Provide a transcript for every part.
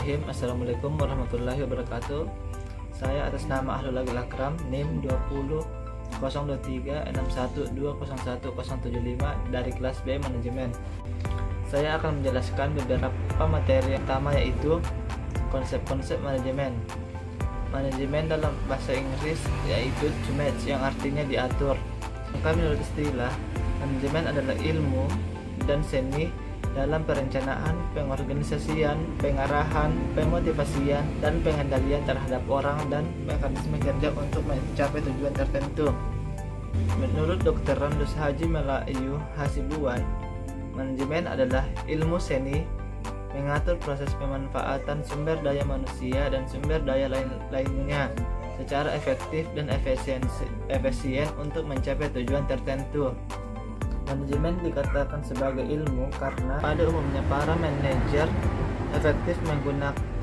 Bismillahirrahmanirrahim. Assalamualaikum warahmatullahi wabarakatuh. Saya atas nama Ahlul Agil Akram, NIM 20.023.61201075 dari kelas B Manajemen. Saya akan menjelaskan beberapa materi yang pertama, yaitu konsep-konsep manajemen. Manajemen dalam bahasa Inggris yaitu to manage, yang artinya diatur. Maka menurut istilah, manajemen adalah ilmu dan seni dalam perencanaan, pengorganisasian, pengarahan, pemotivasian, dan pengendalian terhadap orang dan mekanisme kerja untuk mencapai tujuan tertentu. Menurut Dr. Randus Haji Melayu Hasibuan, manajemen adalah ilmu seni mengatur proses pemanfaatan sumber daya manusia dan sumber daya lainnya secara efektif dan efisien untuk mencapai tujuan tertentu. Manajemen dikatakan sebagai ilmu karena pada umumnya para manajer efektif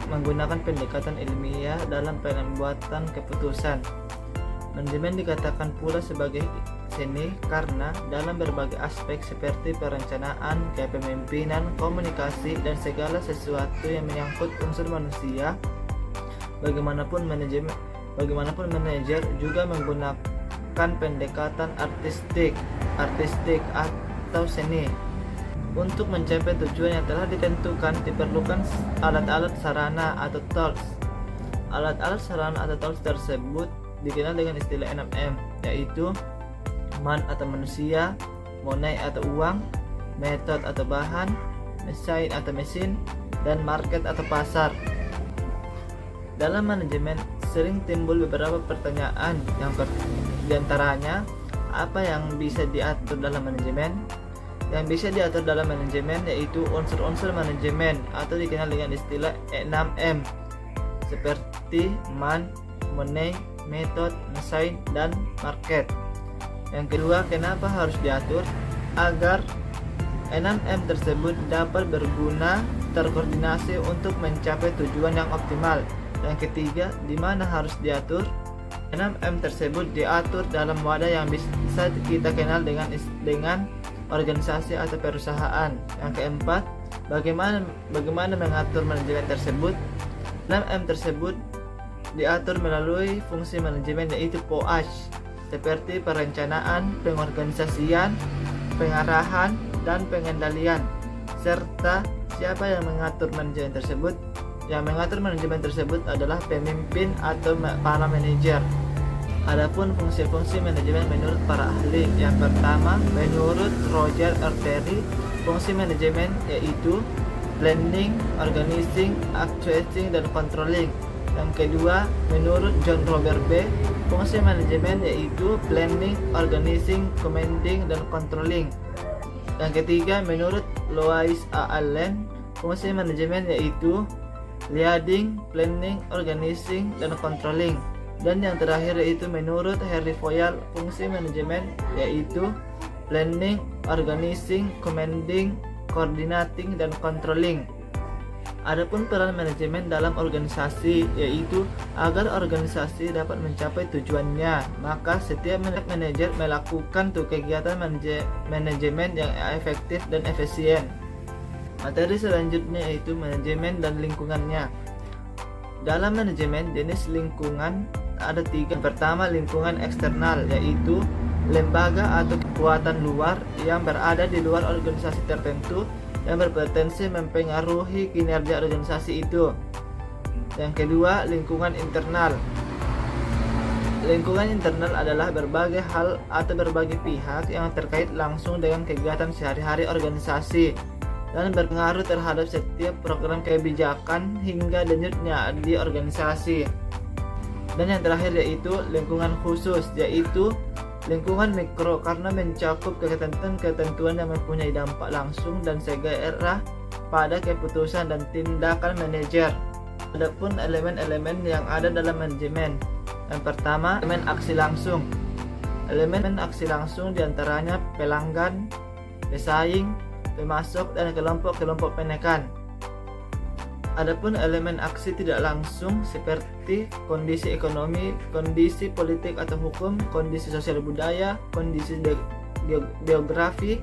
menggunakan pendekatan ilmiah dalam pembuatan keputusan. Manajemen dikatakan pula sebagai seni karena dalam berbagai aspek seperti perencanaan, kepemimpinan, komunikasi, dan segala sesuatu yang menyangkut unsur manusia. Bagaimanapun manajer juga menggunakan pendekatan artistik atau seni. Untuk mencapai tujuan yang telah ditentukan diperlukan alat-alat sarana atau tools. Alat-alat sarana atau tools tersebut dikenal dengan istilah 6M, yaitu man atau manusia, money atau uang, method atau bahan, machine atau mesin, dan market atau pasar. Dalam manajemen sering timbul beberapa pertanyaan, yang diantaranya apa yang bisa diatur dalam manajemen. Yang bisa diatur dalam manajemen yaitu unsur-unsur manajemen atau dikenal dengan istilah 6M, seperti man, money, method, machine, dan market. Yang kedua, kenapa harus diatur? Agar 6M tersebut dapat berguna terkoordinasi untuk mencapai tujuan yang optimal. Yang ketiga, di mana harus diatur? 6M tersebut diatur dalam wadah yang bisa kita kenal dengan organisasi atau perusahaan. Yang keempat, bagaimana mengatur manajemen tersebut? 6M tersebut diatur melalui fungsi manajemen yaitu POAS, seperti perencanaan, pengorganisasian, pengarahan, dan pengendalian. Serta siapa yang mengatur manajemen tersebut? Yang mengatur manajemen tersebut adalah pemimpin atau para manajer. Adapun fungsi-fungsi manajemen menurut para ahli, yang pertama, menurut Roger Arteri, fungsi manajemen yaitu planning, organizing, actuating, dan controlling. Yang kedua, menurut John Robert B, fungsi manajemen yaitu planning, organizing, commanding, dan controlling. Yang ketiga, menurut Lois A. Allen, fungsi manajemen yaitu leading, planning, organizing, dan controlling. Dan yang terakhir yaitu menurut Harry Foyle, fungsi manajemen yaitu planning, organizing, commanding, coordinating, dan controlling. Adapun peran manajemen dalam organisasi yaitu agar organisasi dapat mencapai tujuannya, maka setiap manajer melakukan kegiatan manajemen yang efektif dan efisien. Materi selanjutnya yaitu manajemen dan lingkungannya. Dalam manajemen, jenis lingkungan ada 3. Pertama, lingkungan eksternal, yaitu lembaga atau kekuatan luar yang berada di luar organisasi tertentu yang berpotensi mempengaruhi kinerja organisasi itu. Yang kedua, lingkungan internal. Lingkungan internal adalah berbagai hal atau berbagai pihak yang terkait langsung dengan kegiatan sehari-hari organisasi dan berpengaruh terhadap setiap program kebijakan hingga denyutnya di organisasi. Dan yang terakhir yaitu lingkungan khusus, yaitu lingkungan mikro karena mencakup ketentuan yang mempunyai dampak langsung dan segera pada keputusan dan tindakan manajer. Adapun elemen-elemen yang ada dalam manajemen. Yang pertama, elemen aksi langsung. Elemen aksi langsung diantaranya pelanggan, pesaing, pemasok, dan kelompok-kelompok penekan. Adapun elemen aksi tidak langsung seperti kondisi ekonomi, kondisi politik atau hukum, kondisi sosial budaya, kondisi geografi,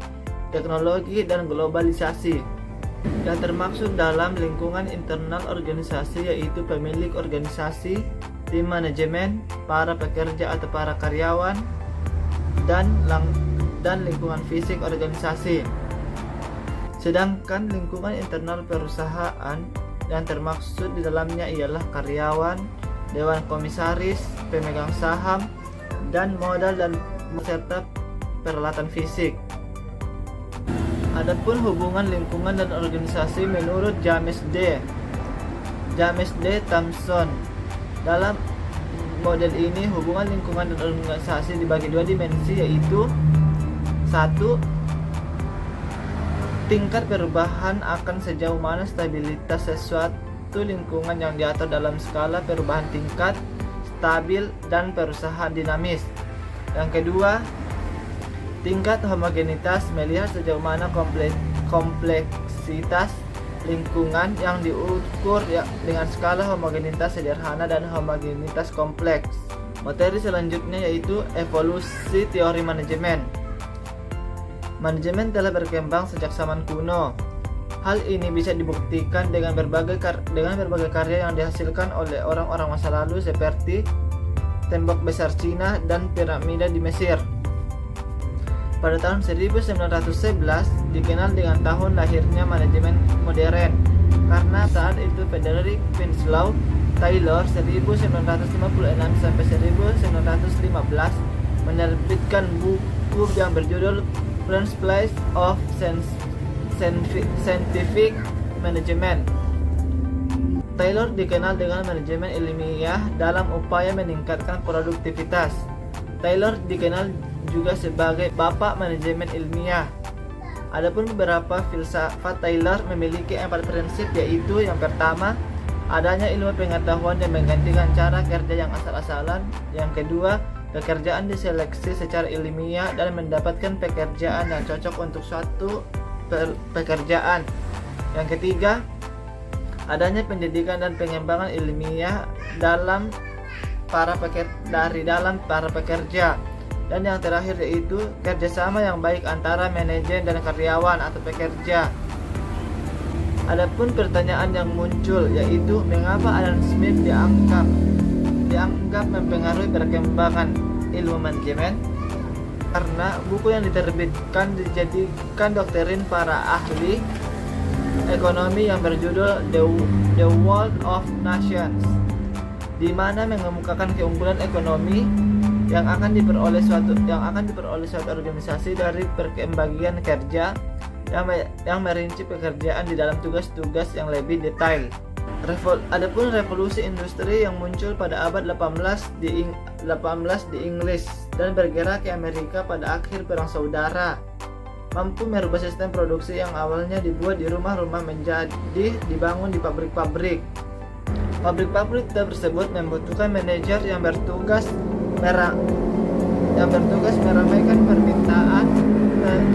teknologi, dan globalisasi. yang termaksud dalam lingkungan internal organisasi yaitu pemilik organisasi, tim manajemen, para pekerja atau para karyawan, dan lingkungan fisik organisasi. Sedangkan lingkungan internal perusahaan yang termaksud di dalamnya ialah karyawan, dewan komisaris, pemegang saham, dan modal dan serta peralatan fisik. Adapun hubungan lingkungan dan organisasi menurut James D. Thompson. Dalam model ini hubungan lingkungan dan organisasi dibagi dua dimensi, yaitu 1. Tingkat perubahan akan sejauh mana stabilitas sesuatu lingkungan yang diatur dalam skala perubahan tingkat, stabil, dan perusahaan dinamis. Yang kedua, tingkat homogenitas melihat sejauh mana kompleksitas lingkungan yang diukur dengan skala homogenitas sederhana dan homogenitas kompleks. Materi selanjutnya yaitu evolusi teori manajemen. Manajemen telah berkembang sejak zaman kuno. Hal ini bisa dibuktikan dengan berbagai karya yang dihasilkan oleh orang-orang masa lalu seperti tembok besar Cina dan piramida di Mesir. Pada tahun 1911 dikenal dengan tahun lahirnya manajemen modern karena saat itu Frederick Winslow Taylor 1956 sampai 1915 menerbitkan buku yang berjudul Principles of Scientific Management. Taylor dikenal dengan manajemen ilmiah dalam upaya meningkatkan produktivitas. Taylor dikenal juga sebagai bapak manajemen ilmiah. Adapun beberapa filsafat Taylor memiliki 4 prinsip, yaitu yang pertama, adanya ilmu pengetahuan yang menggantikan cara kerja yang asal-asalan. Yang kedua, pekerjaan diseleksi secara ilmiah dan mendapatkan pekerjaan yang cocok untuk suatu pekerjaan. Yang ketiga, adanya pendidikan dan pengembangan ilmiah dari dalam para pekerja. Dan yang terakhir yaitu kerjasama yang baik antara manajer dan karyawan atau pekerja. Adapun pertanyaan yang muncul yaitu mengapa Adam Smith dianggap mempengaruhi perkembangan ilmu manajemen? Karena buku yang diterbitkan dijadikan doktrin para ahli ekonomi yang berjudul The World of Nations, di mana mengemukakan keunggulan ekonomi yang akan diperoleh suatu organisasi dari pembagian kerja yang merinci pekerjaan di dalam tugas-tugas yang lebih detail. Adapun revolusi industri yang muncul pada abad 18 di Inggris dan bergerak ke Amerika pada akhir Perang Saudara mampu merubah sistem produksi yang awalnya dibuat di rumah-rumah menjadi dibangun di pabrik-pabrik. Pabrik-pabrik tersebut membutuhkan manajer yang bertugas meramaikan permintaan,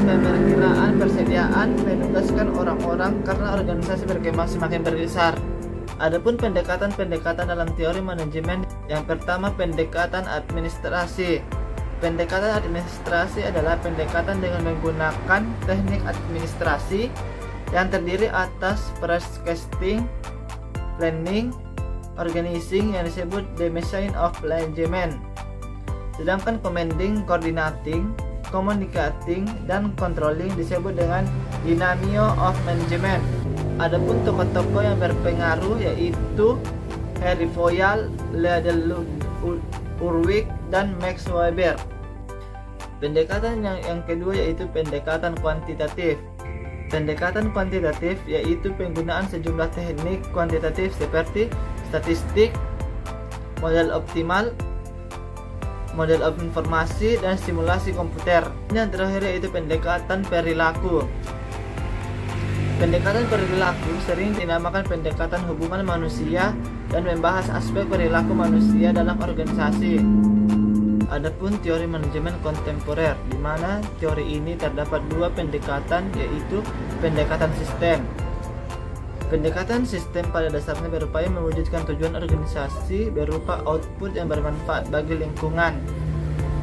pemerkiraan, persediaan, menugaskan orang-orang karena organisasi berkembang semakin besar. Adapun pendekatan dalam teori manajemen, yang pertama pendekatan administrasi. Pendekatan administrasi adalah pendekatan dengan menggunakan teknik administrasi yang terdiri atas forecasting, planning, organizing yang disebut the machine of management. Sedangkan commanding, coordinating, communicating, dan controlling disebut dengan dynamo of management. Adapun tokoh-tokoh yang berpengaruh yaitu Harry Foyal, Liddell Urwick, dan Max Weber. Pendekatan yang kedua yaitu pendekatan kuantitatif. Pendekatan kuantitatif yaitu penggunaan sejumlah teknik kuantitatif seperti statistik, model optimal, model informasi, dan simulasi komputer. Yang terakhir yaitu pendekatan perilaku. Pendekatan perilaku sering dinamakan pendekatan hubungan manusia dan membahas aspek perilaku manusia dalam organisasi. Adapun teori manajemen kontemporer, di mana teori ini terdapat dua pendekatan, yaitu pendekatan sistem. Pendekatan sistem pada dasarnya berupaya mewujudkan tujuan organisasi berupa output yang bermanfaat bagi lingkungan.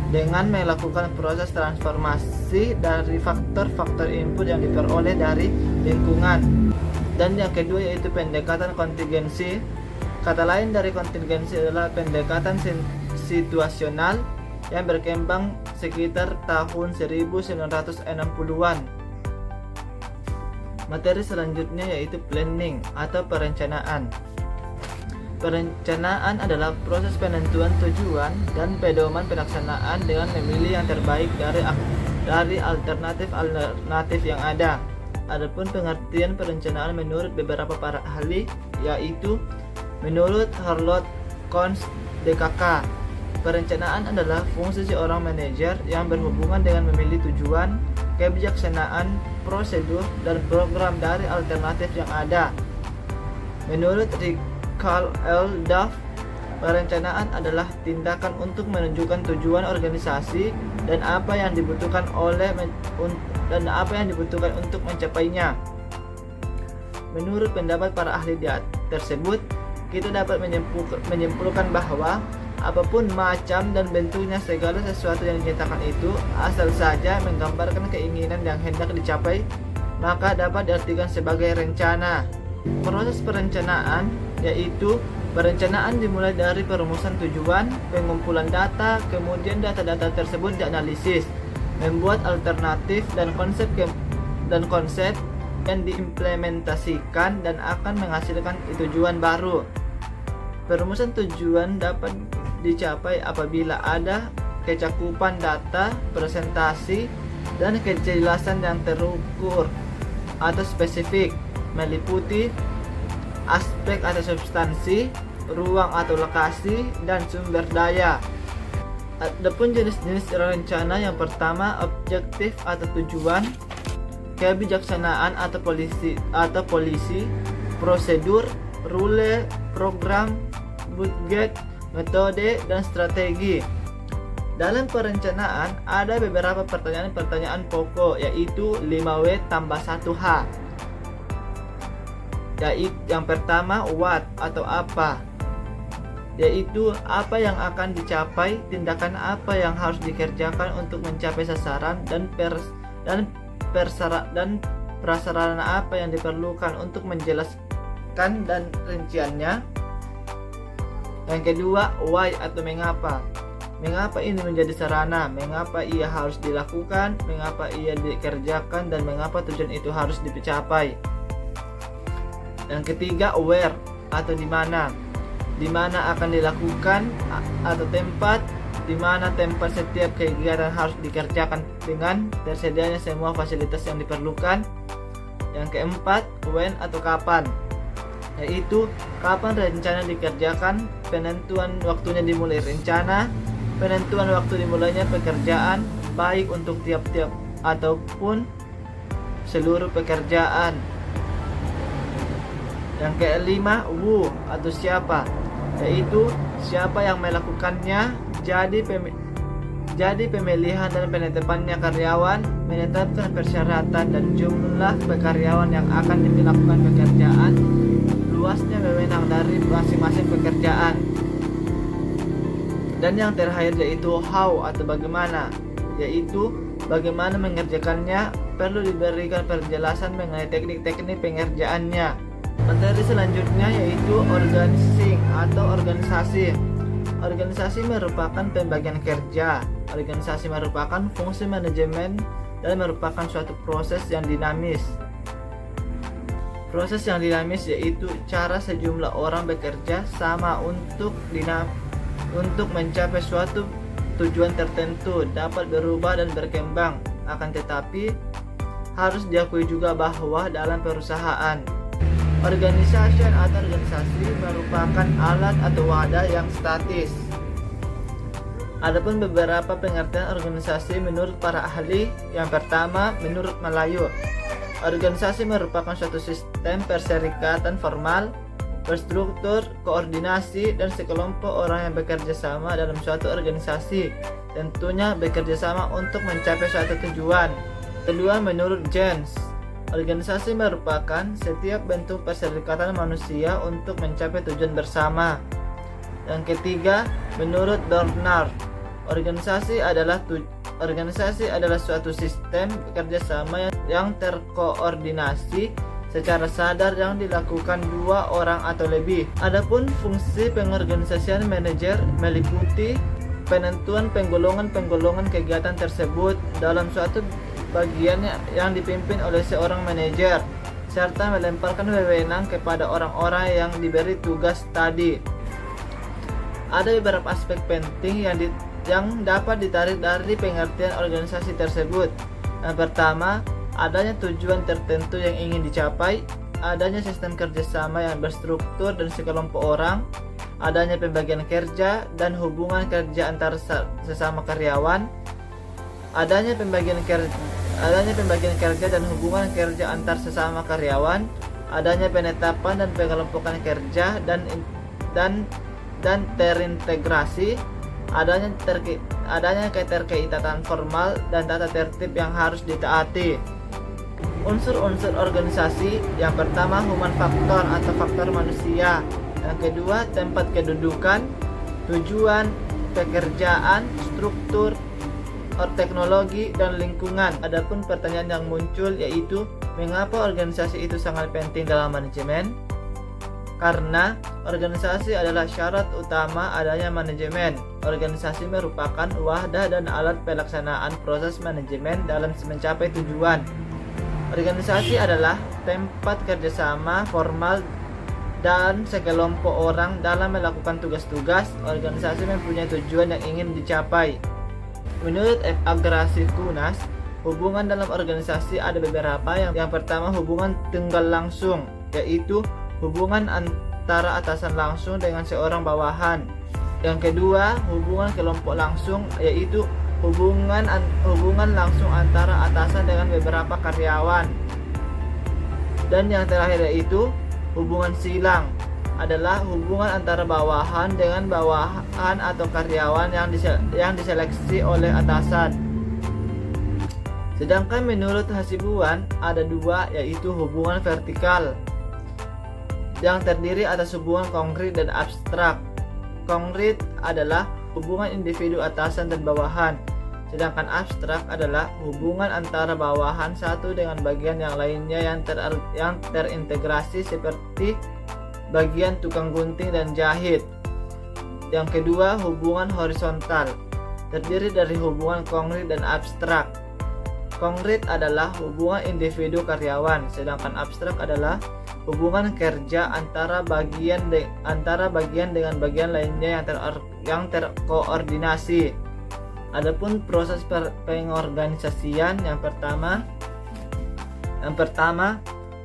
dengan melakukan proses transformasi dari faktor-faktor input yang diperoleh dari lingkungan. Dan yang kedua yaitu pendekatan kontingensi. Kata lain dari kontingensi adalah pendekatan situasional yang berkembang sekitar tahun 1960-an. Materi selanjutnya yaitu planning atau perencanaan. Perencanaan adalah proses penentuan tujuan dan pedoman pelaksanaan dengan memilih yang terbaik dari alternatif yang ada. Adapun pengertian perencanaan menurut beberapa para ahli yaitu menurut Harlow Cons DKK, perencanaan adalah fungsi seorang manajer yang berhubungan dengan memilih tujuan, kebijaksanaan, prosedur, dan program dari alternatif yang ada. Menurut Carl L. Duff, perencanaan adalah tindakan untuk menunjukkan tujuan organisasi dan apa yang dibutuhkan untuk mencapainya. Menurut pendapat para ahli tersebut, kita dapat menyimpulkan bahwa apapun macam dan bentuknya segala sesuatu yang dinyatakan itu, asal saja menggambarkan keinginan yang hendak dicapai, maka dapat diartikan sebagai rencana. Proses perencanaan yaitu perencanaan dimulai dari perumusan tujuan, pengumpulan data, kemudian data-data tersebut dianalisis, membuat alternatif dan konsep yang diimplementasikan dan akan menghasilkan tujuan baru. Perumusan tujuan dapat dicapai apabila ada kecakupan data, presentasi, dan kejelasan yang terukur atau spesifik, meliputi aspek atau substansi, ruang atau lokasi, dan sumber daya. Adapun jenis-jenis rencana yang pertama, objektif atau tujuan, kebijaksanaan atau polisi, prosedur, rule, program, budget, metode, dan strategi. Dalam perencanaan ada beberapa pertanyaan pokok yaitu 5W tambah 1H. Yaitu yang pertama what atau apa, yaitu apa yang akan dicapai, tindakan apa yang harus dikerjakan untuk mencapai sasaran, dan prasarana apa yang diperlukan untuk menjelaskan dan rinciannya. Yang kedua why atau mengapa. Mengapa ini menjadi sarana, mengapa ia harus dilakukan, mengapa ia dikerjakan, dan mengapa tujuan itu harus dicapai. Yang ketiga where atau di mana akan dilakukan atau tempat, di mana tempat setiap kegiatan harus dikerjakan dengan tersedianya semua fasilitas yang diperlukan. Yang keempat when atau kapan, yaitu kapan rencana dikerjakan, penentuan waktunya dimulai rencana, penentuan waktu dimulainya pekerjaan, baik untuk tiap-tiap ataupun seluruh pekerjaan. Yang kelima who atau siapa, yaitu siapa yang melakukannya, jadi pemilihan dan penetapannya karyawan, menetapkan persyaratan dan jumlah karyawan yang akan dilakukan pekerjaan, luasnya wewenang dari masing-masing pekerjaan. Dan yang terakhir yaitu how atau bagaimana, yaitu bagaimana mengerjakannya, perlu diberikan penjelasan mengenai teknik-teknik pengerjaannya. Materi selanjutnya yaitu organizing atau organisasi. Organisasi merupakan pembagian kerja. Organisasi merupakan fungsi manajemen dan merupakan suatu proses yang dinamis. Proses yang dinamis yaitu cara sejumlah orang bekerja sama untuk mencapai suatu tujuan tertentu, dapat berubah dan berkembang. Akan tetapi harus diakui juga bahwa dalam perusahaan, organisasi merupakan alat atau wadah yang statis. Adapun beberapa pengertian organisasi menurut para ahli. Yang pertama, menurut Malayu, organisasi merupakan suatu sistem perserikatan formal, berstruktur, koordinasi, dan sekelompok orang yang bekerja sama dalam suatu organisasi, tentunya bekerja sama untuk mencapai suatu tujuan. Kedua, menurut Jens, organisasi merupakan setiap bentuk perserikatan manusia untuk mencapai tujuan bersama. Yang ketiga, menurut Bernard, Organisasi adalah suatu sistem kerjasama yang terkoordinasi secara sadar yang dilakukan dua orang atau lebih. Adapun fungsi pengorganisasian manajer meliputi penentuan penggolongan kegiatan tersebut dalam suatu bagian yang dipimpin oleh seorang manajer, serta melemparkan wewenang kepada orang-orang yang diberi tugas tadi. Ada beberapa aspek penting yang dapat ditarik dari pengertian organisasi tersebut. Yang pertama, adanya tujuan tertentu yang ingin dicapai, adanya sistem kerjasama yang berstruktur dan sekelompok orang, adanya pembagian kerja dan hubungan kerja antar sesama karyawan, adanya pembagian kerja dan hubungan kerja antar sesama karyawan, adanya penetapan dan pengelompokan kerja dan terintegrasi, adanya keterkaitan formal dan tata tertib yang harus ditaati. Unsur-unsur organisasi, yang pertama human factor atau faktor manusia, yang kedua tempat kedudukan, tujuan, pekerjaan, struktur, teknologi, dan lingkungan. Adapun pertanyaan yang muncul yaitu mengapa organisasi itu sangat penting dalam manajemen? Karena organisasi adalah syarat utama adanya manajemen. Organisasi merupakan wadah dan alat pelaksanaan proses manajemen dalam mencapai tujuan. Organisasi adalah tempat kerjasama formal dan sekelompok orang dalam melakukan tugas-tugas. Organisasi mempunyai tujuan yang ingin dicapai. Menurut F. Agrasikunas, hubungan dalam organisasi ada beberapa. Yang pertama, hubungan tunggal langsung, yaitu hubungan antara atasan langsung dengan seorang bawahan. Yang kedua, hubungan kelompok langsung, yaitu hubungan langsung antara atasan dengan beberapa karyawan. Dan yang terakhir yaitu hubungan silang, adalah hubungan antara bawahan dengan bawahan atau karyawan yang diseleksi oleh atasan. Sedangkan menurut Hasibuan ada dua, yaitu hubungan vertikal yang terdiri atas hubungan konkret dan abstrak. Konkret adalah hubungan individu atasan dan bawahan, sedangkan abstrak adalah hubungan antara bawahan satu dengan bagian yang lainnya yang terintegrasi seperti bagian tukang gunting dan jahit. Yang kedua, hubungan horizontal, terdiri dari hubungan konkret dan abstrak. Konkret adalah hubungan individu karyawan, sedangkan abstrak adalah hubungan kerja antara bagian dengan bagian lainnya yang terkoordinasi. Adapun proses pengorganisasian, yang pertama,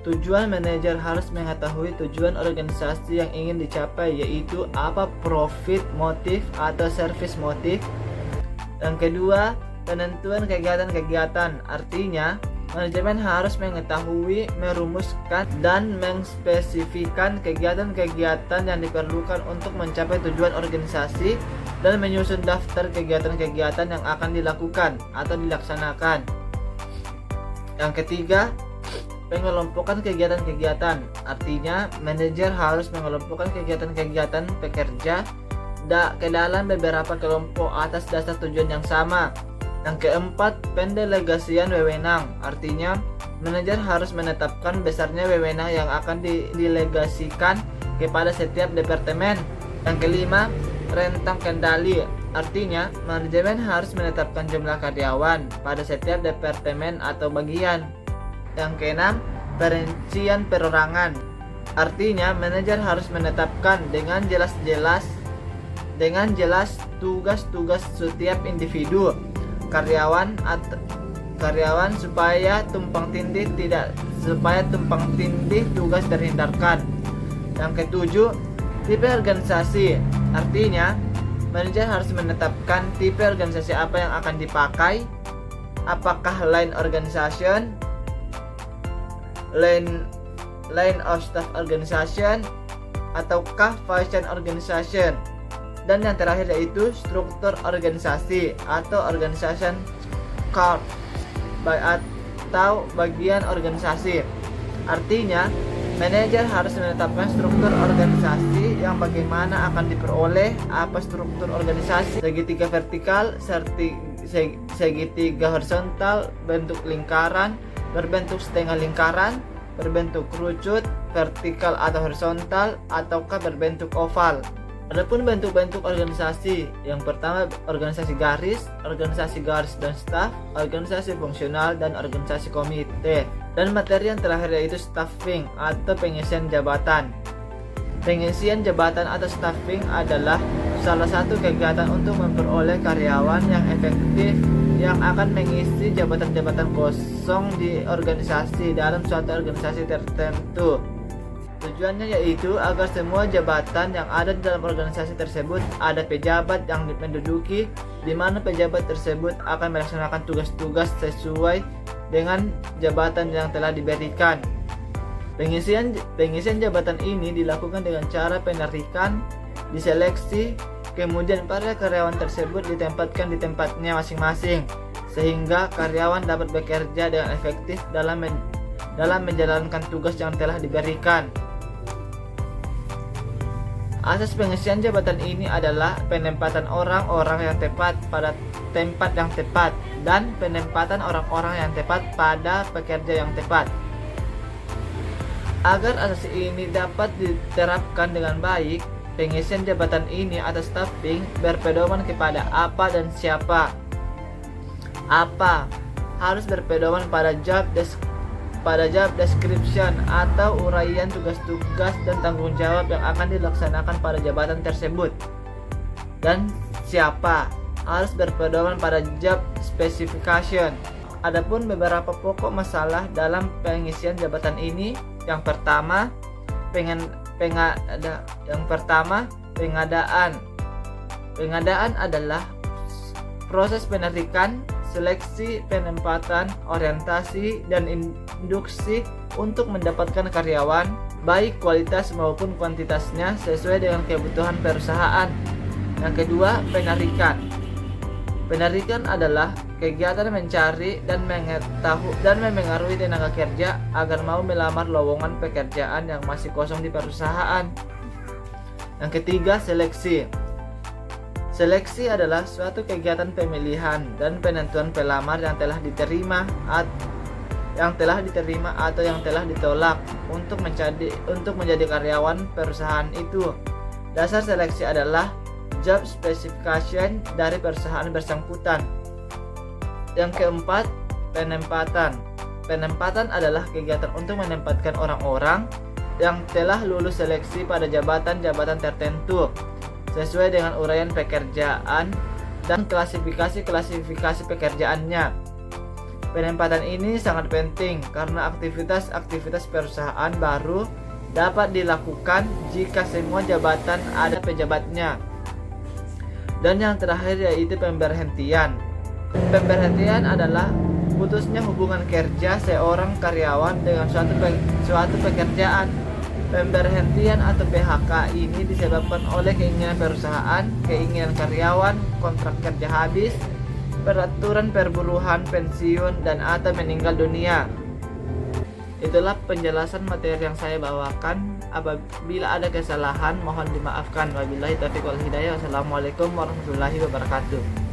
tujuan manajer harus mengetahui tujuan organisasi yang ingin dicapai, yaitu apa profit motif atau service motif. Yang kedua, penentuan kegiatan-kegiatan, artinya manajemen harus mengetahui, merumuskan, dan mengspesifikkan kegiatan-kegiatan yang diperlukan untuk mencapai tujuan organisasi dan menyusun daftar kegiatan-kegiatan yang akan dilakukan atau dilaksanakan. Yang ketiga, pengelompokan kegiatan-kegiatan, artinya manajer harus mengelompokkan kegiatan-kegiatan pekerja ke dalam beberapa kelompok atas dasar tujuan yang sama. Yang keempat, pendelegasian wewenang, artinya manajer harus menetapkan besarnya wewenang yang akan didelegasikan kepada setiap departemen. Yang kelima, rentang kendali, artinya manajemen harus menetapkan jumlah karyawan pada setiap departemen atau bagian. Yang keenam, perincian perorangan, artinya manajer harus menetapkan dengan jelas tugas-tugas setiap individu karyawan supaya tumpang tindih tugas terhindarkan. Yang ketujuh, tipe organisasi, artinya manajer harus menetapkan tipe organisasi apa yang akan dipakai, apakah line organization, line of staff organization, ataukah function organization. Dan yang terakhir yaitu struktur organisasi atau organization chart atau bagian organisasi. Artinya Manajer harus menetapkan struktur organisasi yang bagaimana akan diperoleh, apa struktur organisasi, segitiga vertikal, segitiga horizontal, bentuk lingkaran, berbentuk setengah lingkaran, berbentuk kerucut, vertikal atau horizontal, ataukah berbentuk oval. Adapun bentuk-bentuk organisasi, yang pertama organisasi garis dan staf, organisasi fungsional, dan organisasi komite. Dan materi yang terakhir yaitu staffing atau pengisian jabatan. Pengisian jabatan atau staffing adalah salah satu kegiatan untuk memperoleh karyawan yang efektif yang akan mengisi jabatan-jabatan kosong di organisasi dalam suatu organisasi tertentu. Tujuannya yaitu agar semua jabatan yang ada di dalam organisasi tersebut ada pejabat yang menduduki, di mana pejabat tersebut akan melaksanakan tugas-tugas sesuai dengan jabatan yang telah diberikan. Pengisian jabatan ini dilakukan dengan cara penarikan, diseleksi, kemudian para karyawan tersebut ditempatkan di tempatnya masing-masing, sehingga karyawan dapat bekerja dengan efektif dalam menjalankan tugas yang telah diberikan. Asas pengisian jabatan ini adalah penempatan orang-orang yang tepat pada tempat yang tepat dan penempatan orang-orang yang tepat pada pekerja yang tepat. Agar asas ini dapat diterapkan dengan baik, pengisian jabatan ini atau staffing berpedoman kepada apa dan siapa. Apa harus berpedoman pada job description atau uraian tugas-tugas dan tanggung jawab yang akan dilaksanakan pada jabatan tersebut. Dan siapa harus berpedoman pada job specification. Adapun beberapa pokok masalah dalam pengisian jabatan ini, yang pertama pengadaan. Pengadaan adalah proses penarikan, seleksi, penempatan, orientasi, dan induksi untuk mendapatkan karyawan, baik kualitas maupun kuantitasnya sesuai dengan kebutuhan perusahaan. Yang kedua, penarikan. Penarikan adalah kegiatan mencari dan memengaruhi tenaga kerja agar mau melamar lowongan pekerjaan yang masih kosong di perusahaan. Yang ketiga, seleksi. Seleksi adalah suatu kegiatan pemilihan dan penentuan pelamar yang telah diterima atau yang telah ditolak untuk menjadi karyawan perusahaan itu. Dasar seleksi adalah job specification dari perusahaan bersangkutan. Yang keempat, penempatan. Penempatan adalah kegiatan untuk menempatkan orang-orang yang telah lulus seleksi pada jabatan-jabatan tertentu sesuai dengan uraian pekerjaan dan klasifikasi pekerjaannya. Penempatan ini sangat penting karena aktivitas perusahaan baru dapat dilakukan jika semua jabatan ada pejabatnya. Dan yang terakhir yaitu pemberhentian. Pemberhentian adalah putusnya hubungan kerja seorang karyawan dengan suatu pekerjaan. Pemberhentian atau PHK ini disebabkan oleh keinginan perusahaan, keinginan karyawan, kontrak kerja habis, peraturan perburuan pensiun, dan atau meninggal dunia. Itulah penjelasan materi yang saya bawakan. Apabila ada kesalahan mohon dimaafkan. Wabillahi taufiq wal hidayah. Wassalamualaikum warahmatullahi wabarakatuh.